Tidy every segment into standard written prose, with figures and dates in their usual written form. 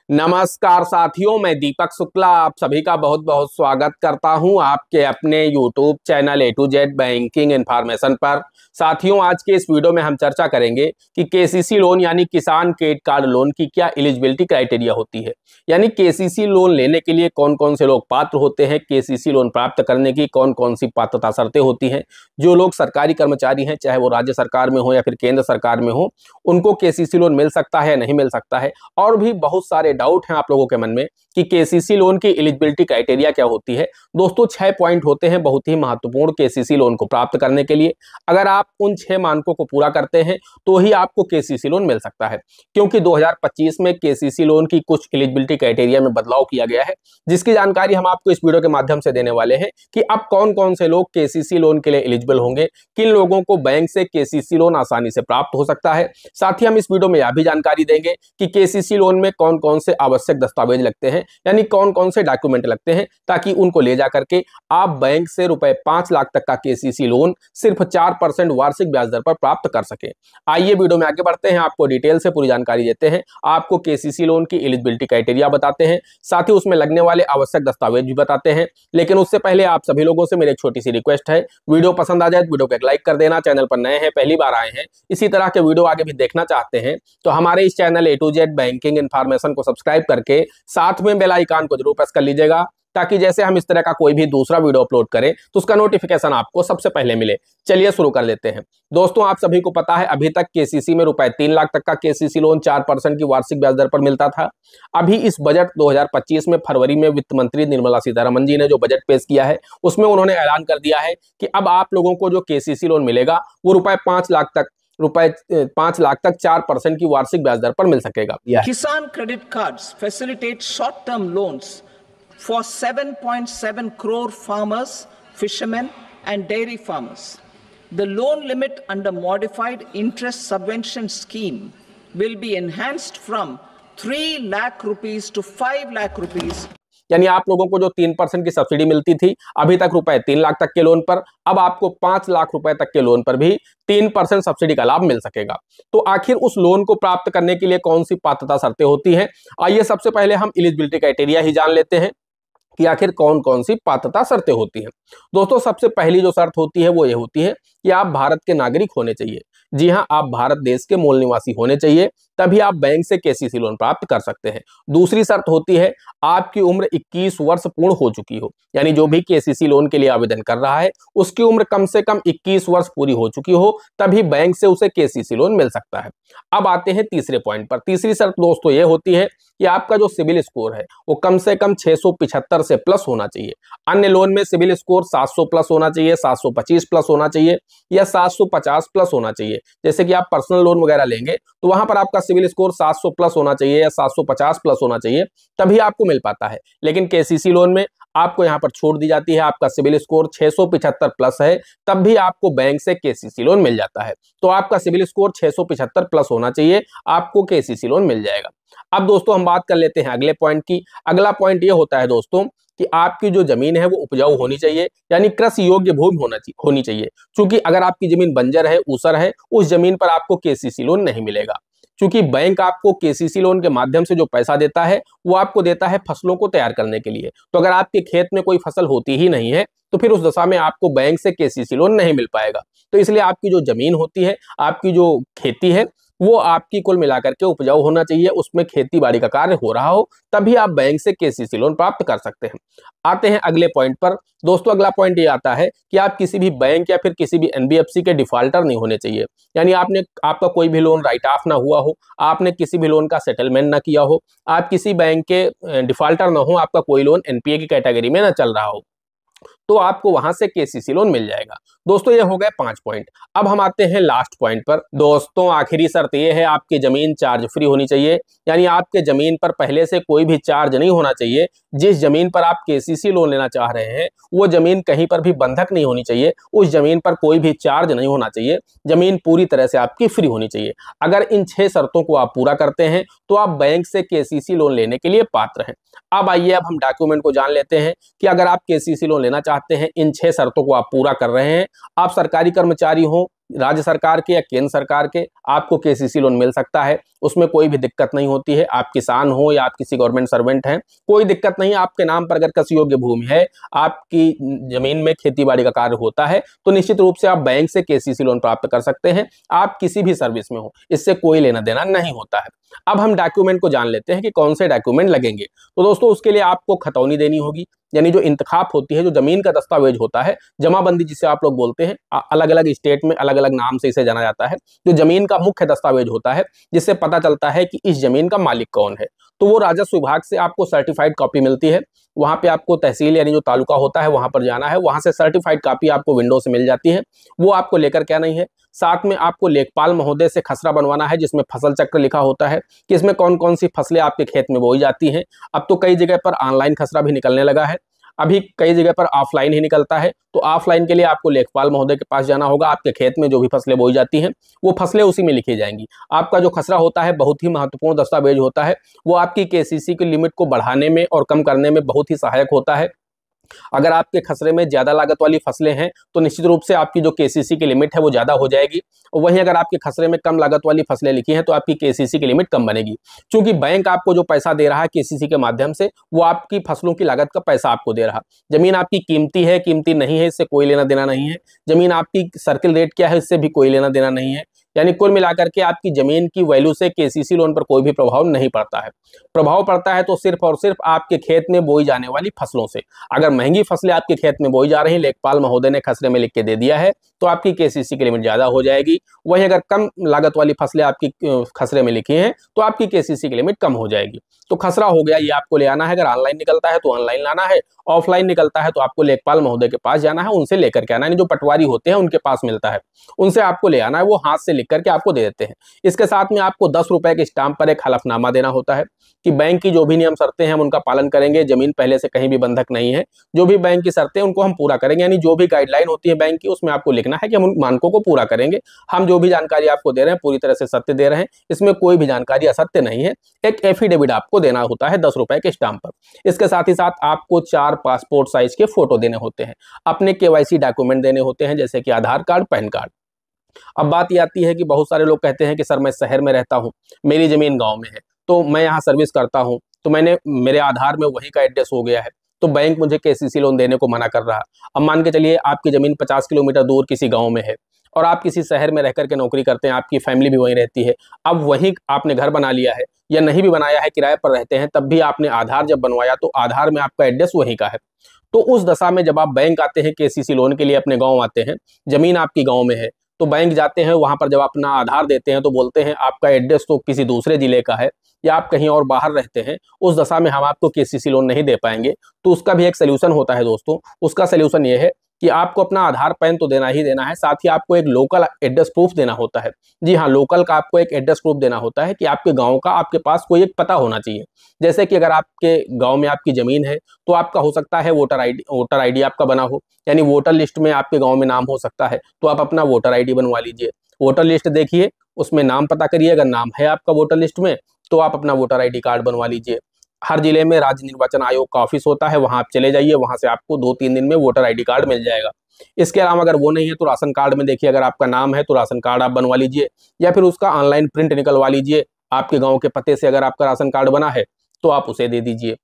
नमस्कार साथियों, मैं दीपक शुक्ला आप सभी का बहुत बहुत स्वागत करता हूं आपके अपने YouTube channel A to Z banking information पर। साथियों, आज के इस वीडियो में हम चर्चा करेंगे कि केसीसी लोन यानी किसान क्रेडिट कार्ड लोन की क्या एलिजिबिलिटी क्राइटेरिया होती है। यानी केसीसी लोन लेने के लिए कौन कौन से लोग पात्र होते हैं, केसीसी लोन प्राप्त करने की कौन कौन सी पात्रता शर्तें होती हैं। जो लोग सरकारी कर्मचारी हैं, चाहे वो राज्य सरकार में हो या फिर केंद्र सरकार में हो, उनको केसीसी लोन मिल सकता है, नहीं मिल सकता है। और भी बहुत सारे डाउट हैं आप लोगों के मन में कि केसीसी लोन की एलिजिबिलिटी क्राइटेरिया क्या होती है। दोस्तों, 6 पॉइंट होते हैं बहुत ही महत्वपूर्ण केसीसी लोन को प्राप्त करने के लिए। अगर आप उन 6 मानकों को पूरा करते हैं तो ही आपको केसीसी लोन मिल सकता है, क्योंकि 2025 में केसीसी लोन की कुछ एलिजिबिलिटी क्राइटेरिया में बदलाव किया गया है, जिसकी जानकारी हम आपको इस वीडियो के माध्यम से देने वाले हैं कि अब कौन कौन से लोग केसीसी लोन के लिए एलिजिबल होंगे, किन लोगों को बैंक से केसीसी लोन आसानी से प्राप्त हो सकता है। साथ ही हम इस वीडियो में यह भी जानकारी देंगे कि केसीसी लोन में कौन कौन से आवश्यक दस्तावेज लगते हैं, यानी कौन कौन से डॉक्यूमेंट लगते हैं, ताकि उनको ले जाकर के आप बैंक से रुपए 5 लाख तक का केसीसी लोन सिर्फ 4% वार्षिक ब्याज दर पर प्राप्त कर सके। आइए वीडियो में आगे बढ़ते हैं, आपको डिटेल से पूरी जानकारी देते हैं, आपको केसीसी लोन की एलिजिबिलिटी क्राइटेरिया बताते हैं, साथ ही उसमें लगने वाले आवश्यक दस्तावेज भी बताते हैं। लेकिन उससे पहले आप सभी लोगों से मेरी एक छोटी सी रिक्वेस्ट है, वीडियो पसंद आ जाए तो वीडियो को एक लाइक कर देना। चैनल पर नए हैं, पहली बार आए हैं, इसी तरह के वीडियो आगे भी देखना चाहते हैं तो हमारे इस channel A to Z banking information को सब्सक्राइब करके साथ में बेल आइकन को जरूर प्रेस कर लीजिएगा, ताकि जैसे हम इस तरह का कोई भी दूसरा वीडियो अपलोड करें तो उसका नोटिफिकेशन आपको सबसे पहले मिले। चलिए शुरू कर लेते हैं। दोस्तों, आप सभी को पता है अभी तक केसीसी में रुपए 3 लाख तक का केसीसी लोन 4% की वार्षिक ब्याज दर पर मिलता था। अभी इस बजट 2025 में फरवरी में वित्त मंत्री निर्मला सीतारमण जी ने जो बजट पेश किया है, उसमें उन्होंने ऐलान कर दिया है कि अब आप लोगों को जो केसीसी लोन मिलेगा वो रुपए 5 लाख तक 4% की वार्षिक ब्याज दर पर मिल सकेगा। किसान credit cards facilitate short term loans for 7.7 crore farmers, fishermen and dairy farmers. The loan limit under modified interest subvention scheme will be enhanced from 3 lakh rupees to 5 lakh rupees. यानी आप लोगों को जो 3% की सब्सिडी मिलती थी अभी तक रुपए 3 लाख तक के लोन पर, अब आपको 5 लाख रुपए तक के लोन पर भी 3% सब्सिडी का लाभ मिल सकेगा। तो आखिर उस लोन को प्राप्त करने के लिए कौन सी पात्रता शर्तें होती हैं, आइए सबसे पहले हम एलिजिबिलिटी क्राइटेरिया ही जान लेते हैं कि आखिर कौन कौन सी पात्रता शर्तें होती हैं। दोस्तों, सबसे पहली जो शर्त होती है वो ये होती है कि आप भारत के नागरिक होने चाहिए। जी हां, आप भारत देश के मूल निवासी होने चाहिए, तभी आप बैंक से केसीसी लोन प्राप्त कर सकते हैं। दूसरी शर्त होती है आपकी उम्र 21 वर्ष पूर्ण हो चुकी हो, यानी जो भी केसीसी लोन के लिए आवेदन कर रहा है उसकी उम्र कम से कम 21 वर्ष पूरी हो चुकी हो, तभी बैंक से उसे केसीसी लोन मिल सकता है। अब आते हैं तीसरे पॉइंट पर। तीसरी शर्त दोस्तों ये होती है कि आपका जो सिविल स्कोर है वो कम से कम 675 से प्लस होना चाहिए। अन्य लोन में सिविल स्कोर 700 प्लस होना चाहिए, 725 प्लस होना चाहिए या 750 प्लस होना चाहिए। जैसे कि आप पर्सनल लोन वगैरह लेंगे तो वहां पर आपका सिविल स्कोर 700 प्लस होना चाहिए या 750 प्लस होना चाहिए, तभी आपको मिल पाता है। लेकिन केसीसी लोन में आपको यहां पर छूट दी जाती है, आपका सिविल स्कोर 675 प्लस है तब भी आपको बैंक से केसीसी लोन मिल जाता है। तो आपका सिविल स्कोर 675 प्लस होना चाहिए, आपको केसीसी लोन मिल जाएगा। अब दोस्तों हम बात कर लेते हैं अगले पॉइंट की। अगला पॉइंट ये होता है दोस्तों कि आपकी जो जमीन है वो उपजाऊ होनी चाहिए, यानी कृषि योग्य भूमि होनी चाहिए। क्योंकि अगर आपकी जमीन बंजर है, ऊसर है, उस जमीन पर आपको केसीसी लोन नहीं मिलेगा। क्योंकि बैंक आपको केसीसी लोन के माध्यम से जो पैसा देता है वो आपको देता है फसलों को तैयार करने के लिए। तो अगर आपके खेत में कोई फसल होती ही नहीं है तो फिर उस दशा में आपको बैंक से केसीसी लोन नहीं मिल पाएगा। तो इसलिए आपकी जो जमीन होती है, आपकी जो खेती है, वो आपकी कुल मिलाकर के उपजाऊ होना चाहिए, उसमें खेती बाड़ी का कार्य हो रहा हो, तभी आप बैंक से केसीसी लोन प्राप्त कर सकते हैं। आते हैं अगले पॉइंट पर। दोस्तों, अगला पॉइंट ये आता है कि आप किसी भी बैंक या फिर किसी भी एनबीएफसी के डिफॉल्टर नहीं होने चाहिए। यानी आपका कोई भी लोन राइट ऑफ ना हुआ हो, आपने किसी भी लोन का सेटलमेंट ना किया हो, आप किसी बैंक के डिफॉल्टर ना हो, आपका कोई लोन एनपीए की कैटेगरी में ना चल रहा हो, तो आपको वहां से केसीसी लोन मिल जाएगा। दोस्तों, ये हो गए 5 पॉइंट। अब हम आते हैं लास्ट पॉइंट पर। दोस्तों, आखिरी शर्त ये है आपकी जमीन चार्ज फ्री होनी चाहिए, यानी आपके जमीन पर पहले से कोई भी चार्ज नहीं होना चाहिए। जिस जमीन पर आप केसीसी लोन लेना चाह रहे हैं वो जमीन कहीं पर भी बंधक नहीं होनी चाहिए, उस जमीन पर कोई भी चार्ज नहीं होना चाहिए, जमीन पूरी तरह से आपकी फ्री होनी चाहिए। अगर इन 6 शर्तों को आप पूरा करते हैं तो आप बैंक से केसीसी लोन लेने के लिए पात्र हैं। अब आइए अब हम डॉक्यूमेंट को जान लेते हैं कि अगर आप केसीसी लोन लेना चाहते हैं, इन 6 शर्तों को आप पूरा कर रहे हैं, आप सरकारी कर्मचारी हो राज्य सरकार के या केंद्र सरकार के, आपको केसीसी लोन मिल सकता है। उसमें कोई भी दिक्कत नहीं होती है। आप किसान हो या आप किसी गवर्नमेंट सर्वेंट हैं, कोई दिक्कत नहीं। आपके नाम पर अगर कृषि योग्य भूमि है, आपकी जमीन में खेतीबाड़ी का कार्य होता है, तो निश्चित रूप से आप बैंक से केसीसी लोन प्राप्त कर सकते हैं। आप किसी भी सर्विस में हो, इससे कोई लेना देना नहीं होता है। अब हम डॉक्यूमेंट को जान लेते हैं कि कौन से डॉक्यूमेंट लगेंगे। तो दोस्तों, उसके लिए आपको खतौनी देनी होगी, यानी जो इंतखाब होती है, जो जमीन का दस्तावेज होता है, जमाबंदी जिसे आप लोग बोलते हैं, अलग अलग स्टेट में अलग अलग नाम से इसे जाना जाता है। जो जमीन का मुख्य दस्तावेज होता है, जिससे पता चलता है कि इस जमीन का मालिक कौन है, तो वो राजस्व विभाग से आपको सर्टिफाइड कॉपी मिलती है। वहां पे आपको तहसील यानी जो तालुका होता है वहां पर जाना है, वहां से सर्टिफाइड कॉपी आपको विंडो से मिल जाती है। वो आपको लेकर के आना ही है। साथ में आपको लेखपाल महोदय से खसरा बनवाना है, जिसमें फसल चक्र लिखा होता है कि इसमें कौन कौन सी फसलें आपके खेत में बोई जाती हैं। अब तो कई जगह पर ऑनलाइन खसरा भी निकलने लगा है, अभी कई जगह पर ऑफलाइन ही निकलता है। तो ऑफलाइन के लिए आपको लेखपाल महोदय के पास जाना होगा। आपके खेत में जो भी फसलें बोई जाती हैं, वो फसलें उसी में लिखी जाएंगी। आपका जो खसरा होता है बहुत ही महत्वपूर्ण दस्तावेज होता है। वो आपकी केसीसी की लिमिट को बढ़ाने में और कम करने में बहुत ही सहायक होता है। अगर आपके खसरे में ज्यादा लागत वाली फसलें हैं, तो निश्चित रूप से आपकी जो केसीसी की लिमिट है वो ज्यादा हो जाएगी। वहीं अगर आपके खसरे में कम लागत वाली फसलें लिखी हैं, तो आपकी केसीसी की लिमिट कम बनेगी। क्योंकि बैंक आपको जो पैसा दे रहा है केसीसी के माध्यम से, वो आपकी फसलों की लागत का पैसा आपको दे रहा। जमीन आपकी कीमती है, कीमती नहीं है, इससे कोई लेना देना नहीं है। जमीन आपकी सर्किल रेट क्या है, इससे भी कोई लेना देना नहीं है। यानी कुल मिलाकर के आपकी जमीन की वैल्यू से केसीसी लोन पर कोई भी प्रभाव नहीं पड़ता है। प्रभाव पड़ता है तो सिर्फ और सिर्फ आपके खेत में बोई जाने वाली फसलों से। अगर महंगी फसलें आपके खेत में बोई जा रही हैं, लेखपाल महोदय ने खसरे में लिख के दे दिया है, तो आपकी केसीसी की लिमिट ज्यादा हो जाएगी। वहीं अगर कम लागत वाली फसलें आपकी खसरे में लिखी हैं, तो आपकी केसीसी की लिमिट कम हो जाएगी। तो खसरा हो गया, ये आपको ले आना है। अगर ऑनलाइन निकलता है तो ऑनलाइन लाना है, ऑफलाइन निकलता है तो आपको लेखपाल महोदय के पास जाना है, उनसे लेकर के आना है। जो पटवारी होते हैं उनके पास मिलता है, उनसे आपको ले आना है। वो हाथ से लिख करके आपको दे देते हैं। इसके साथ में आपको 10 रुपए के स्टाम्प पर एक हलफनामा देना होता है कि बैंक की जो भी नियम शर्तें हैं हम उनका पालन करेंगे। जमीन पहले से कहीं भी बंधक नहीं है, जो भी बैंक की शर्तें उनको हम पूरा करेंगे। यानी जो भी गाइडलाइन होती है बैंक की, उसमें आपको लिखना है कि हम उन मानकों को पूरा करेंगे। हम जो भी जानकारी आपको दे रहे हैं पूरी तरह से सत्य दे रहे हैं, इसमें कोई भी जानकारी असत्य नहीं है। एक एफिडेविट आपको देना होता है 10 रुपए के स्टाम्प पर। इसके साथ ही साथ आपको 4 पासपोर्ट साइज के फोटो देने होते हैं। अपने केवाईसी डॉक्यूमेंट देने होते हैं, जैसे कि आधार कार्ड, पैन कार्ड। अब बात ये आती है कि बहुत सारे लोग कहते हैं कि सर मैं शहर में रहता हूँ, मेरी जमीन गांव में है, तो मैं यहाँ सर्विस करता हूँ, तो मेरे आधार में वहीं का एड्रेस हो गया है, तो बैंक मुझे केसीसी लोन देने को मना कर रहा। अब मान के चलिए आपकी जमीन 50 किलोमीटर दूर किसी गांव में है और आप किसी शहर में रह करके नौकरी करते हैं, आपकी फैमिली भी वहीं रहती है। अब वहीं आपने घर बना लिया है या नहीं भी बनाया है, किराए पर रहते हैं, तब भी आपने आधार जब बनवाया तो आधार में आपका एड्रेस वहीं का है। तो उस दशा में जब आप बैंक आते हैं केसीसी लोन के लिए, अपने गाँव आते हैं, जमीन आपकी गाँव में है, तो बैंक जाते हैं, वहां पर जब अपना आधार देते हैं तो बोलते हैं आपका एड्रेस तो किसी दूसरे जिले का है या आप कहीं और बाहर रहते हैं, उस दशा में हम आपको केसीसी लोन नहीं दे पाएंगे। तो उसका भी एक सोल्यूशन होता है दोस्तों। उसका सोल्यूशन ये है कि आपको अपना आधार पैन तो देना ही देना है, साथ ही आपको एक लोकल एड्रेस प्रूफ देना होता है। जी हाँ, लोकल का आपको एक एड्रेस प्रूफ देना होता है कि आपके गांव का आपके पास कोई एक पता होना चाहिए। जैसे कि अगर आपके गांव में आपकी जमीन है, तो आपका हो सकता है वोटर आईडी आपका बना हो, यानी वोटर लिस्ट में आपके गाँव में नाम हो सकता है, तो आप अपना वोटर आईडी बनवा लीजिए। वोटर लिस्ट देखिए, उसमें नाम पता करिए, अगर नाम है आपका वोटर लिस्ट में तो आप अपना वोटर आईडी कार्ड बनवा लीजिए। हर जिले में राज्य निर्वाचन आयोग का ऑफिस होता है, वहां आप चले जाइए, वहां से आपको 2-3 दिन में वोटर आईडी कार्ड मिल जाएगा। इसके अलावा अगर वो नहीं है तो राशन कार्ड में देखिए, अगर आपका नाम है तो राशन कार्ड आप बनवा लीजिए, या फिर उसका ऑनलाइन प्रिंट निकलवा लीजिए। आपके गाँव के पते से अगर आपका राशन कार्ड बना है तो आप उसे दे दीजिए।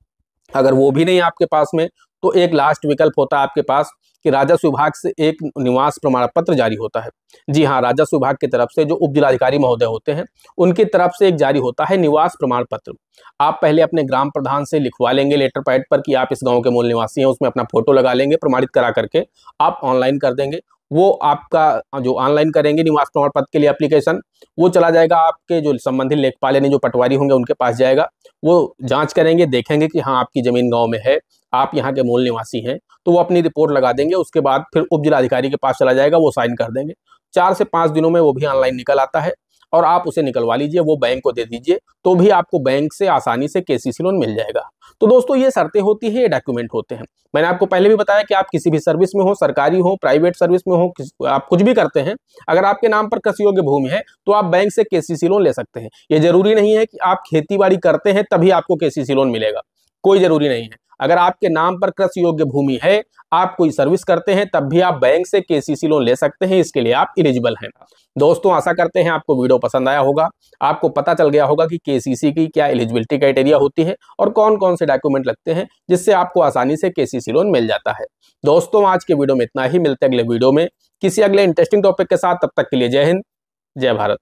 अगर वो भी नहीं है आपके पास में, तो एक लास्ट विकल्प होता है आपके पास कि राजस्व विभाग से एक निवास प्रमाण पत्र जारी होता है। जी हाँ, राजस्व विभाग की तरफ से जो उप जिलाधिकारी महोदय होते हैं, उनकी तरफ से एक जारी होता है निवास प्रमाण पत्र। आप पहले अपने ग्राम प्रधान से लिखवा लेंगे लेटर पैड पर कि आप इस गांव के मूल निवासी हैं, उसमें अपना फोटो लगा लेंगे, प्रमाणित करा करके आप ऑनलाइन कर देंगे। वो आपका जो ऑनलाइन करेंगे निवास प्रमाण पत्र के लिए एप्लीकेशन, वो चला जाएगा आपके जो संबंधित लेखपाल यानी जो पटवारी होंगे उनके पास जाएगा। वो जांच करेंगे, देखेंगे कि हाँ आपकी जमीन गांव में है, आप यहाँ के मूल निवासी हैं, तो वो अपनी रिपोर्ट लगा देंगे। उसके बाद फिर उप जिलाधिकारी के पास चला जाएगा, वो साइन कर देंगे। 4 से 5 दिनों में वो भी ऑनलाइन निकल आता है और आप उसे निकलवा लीजिए, वो बैंक को दे दीजिए, तो भी आपको बैंक से आसानी से केसीसी लोन मिल जाएगा। तो दोस्तों ये शर्तें होती है, ये डॉक्यूमेंट होते हैं। मैंने आपको पहले भी बताया कि आप किसी भी सर्विस में हो, सरकारी हो, प्राइवेट सर्विस में हो, आप कुछ भी करते हैं, अगर आपके नाम पर कृषि योग्य भूमि है तो आप बैंक से केसीसी लोन ले सकते हैं। ये जरूरी नहीं है कि आप खेती बाड़ी करते हैं तभी आपको केसीसी लोन मिलेगा। कोई जरूरी नहीं है। अगर आपके नाम पर कृषि योग्य भूमि है, आप कोई सर्विस करते हैं, तब भी आप बैंक से केसीसी लोन ले सकते हैं। इसके लिए आप एलिजिबल हैं। दोस्तों आशा करते हैं आपको वीडियो पसंद आया होगा, आपको पता चल गया होगा कि केसीसी की क्या एलिजिबिलिटी क्राइटेरिया होती है और कौन कौन से डॉक्यूमेंट लगते हैं जिससे आपको आसानी से केसीसी लोन मिल जाता है। दोस्तों आज के वीडियो में इतना ही, मिलते हैं अगले वीडियो में किसी अगले इंटरेस्टिंग टॉपिक के साथ। तब तक के लिए जय हिंद, जय भारत।